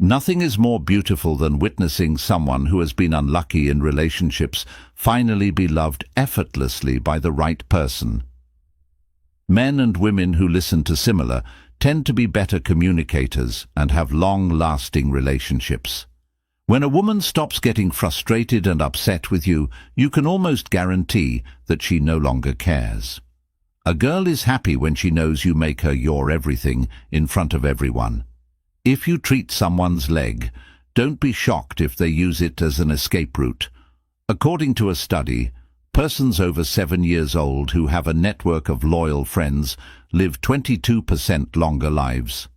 Nothing is more beautiful than witnessing someone who has been unlucky in relationships finally be loved effortlessly by the right person. Men and women who listen to similar tend to be better communicators and have long-lasting relationships. When a woman stops getting frustrated and upset with you, you can almost guarantee that she no longer cares. A girl is happy when she knows you make her your everything in front of everyone. If you treat someone's leg, don't be shocked if they use it as an escape route. According to a study, persons over 7 years old who have a network of loyal friends live 22% longer lives.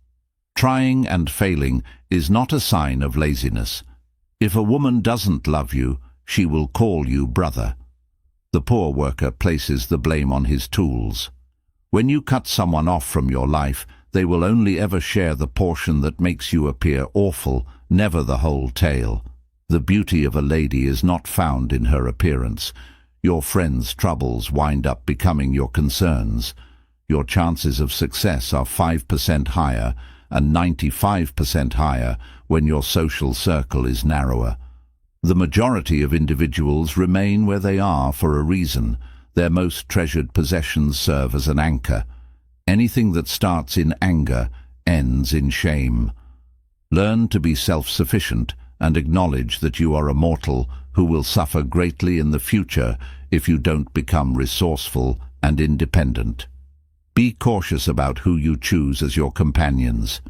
Trying and failing is not a sign of laziness. If a woman doesn't love you, she will call you brother. The poor worker places the blame on his tools. When you cut someone off from your life, they will only ever share the portion that makes you appear awful, never the whole tale. The beauty of a lady is not found in her appearance. Your friends' troubles wind up becoming your concerns. Your chances of success are 5% higher and 95% higher when your social circle is narrower. The majority of individuals remain where they are for a reason. Their most treasured possessions serve as an anchor. Anything that starts in anger ends in shame. Learn to be self-sufficient and acknowledge that you are a mortal who will suffer greatly in the future if you don't become resourceful and independent. Be cautious about who you choose as your companions.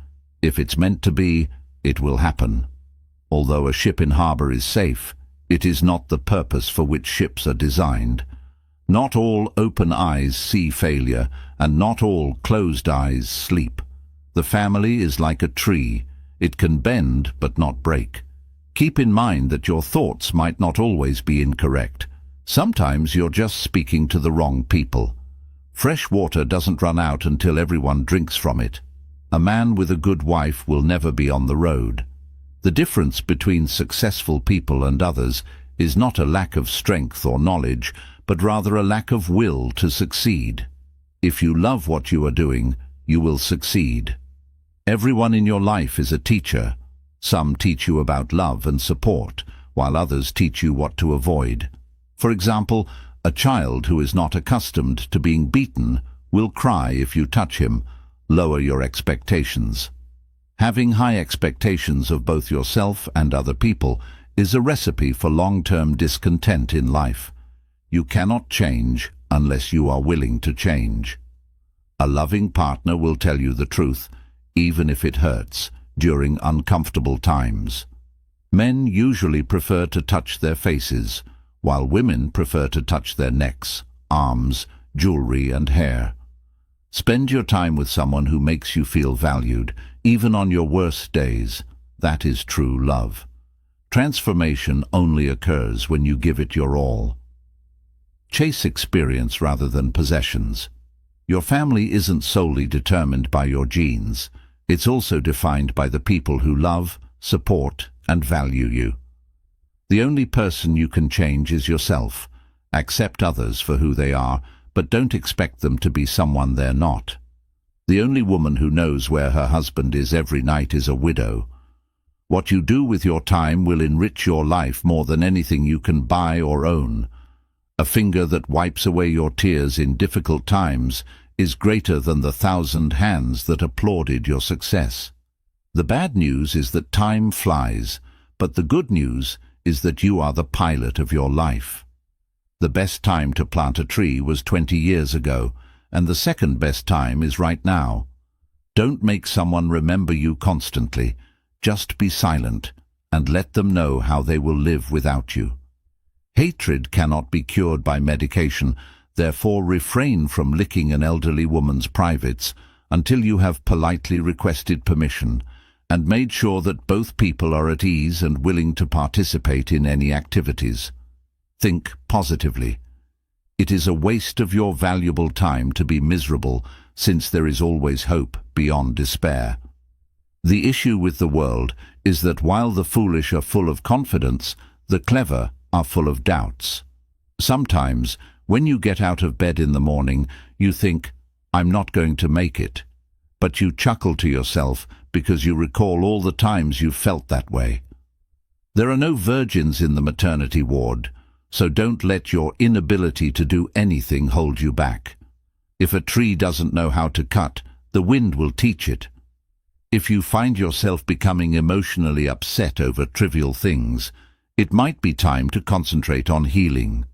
If it's meant to be, it will happen. Although a ship in harbor is safe, it is not the purpose for which ships are designed. Not all open eyes see failure, and not all closed eyes sleep. The family is like a tree. It can bend but not break. Keep in mind that your thoughts might not always be incorrect. Sometimes you're just speaking to the wrong people. Fresh water doesn't run out until everyone drinks from it. A man with a good wife will never be on the road. The difference between successful people and others is not a lack of strength or knowledge, but rather a lack of will to succeed. If you love what you are doing, you will succeed. Everyone in your life is a teacher. Some teach you about love and support, while others teach you what to avoid. For example, a child who is not accustomed to being beaten will cry if you touch him. Lower your expectations. Having high expectations of both yourself and other people is a recipe for long-term discontent in life. You cannot change unless you are willing to change. A loving partner will tell you the truth, even if it hurts, during uncomfortable times. Men usually prefer to touch their faces, while women prefer to touch their necks, arms, jewelry and hair. Spend your time with someone who makes you feel valued, even on your worst days. That is true love. Transformation only occurs when you give it your all. Chase experience rather than possessions. Your family isn't solely determined by your genes. It's also defined by the people who love, support, and value you. The only person you can change is yourself. Accept others for who they are, but don't expect them to be someone they're not. The only woman who knows where her husband is every night is a widow. What you do with your time will enrich your life more than anything you can buy or own. A finger that wipes away your tears in difficult times is greater than the 1,000 hands that applauded your success. The bad news is that time flies, but the good news is that you are the pilot of your life. The best time to plant a tree was 20 years ago, and the second best time is right now. Don't make someone remember you constantly. Just be silent and let them know how they will live without you. Hatred cannot be cured by medication, therefore refrain from licking an elderly woman's privates until you have politely requested permission and made sure that both people are at ease and willing to participate in any activities. Think positively. It is a waste of your valuable time to be miserable, since there is always hope beyond despair. The issue with the world is that while the foolish are full of confidence, the clever are full of doubts. Sometimes, when you get out of bed in the morning, you think, "I'm not going to make it." But you chuckle to yourself because you recall all the times you felt that way. There are no virgins in the maternity ward, so don't let your inability to do anything hold you back. If a tree doesn't know how to cut, the wind will teach it. If you find yourself becoming emotionally upset over trivial things, it might be time to concentrate on healing.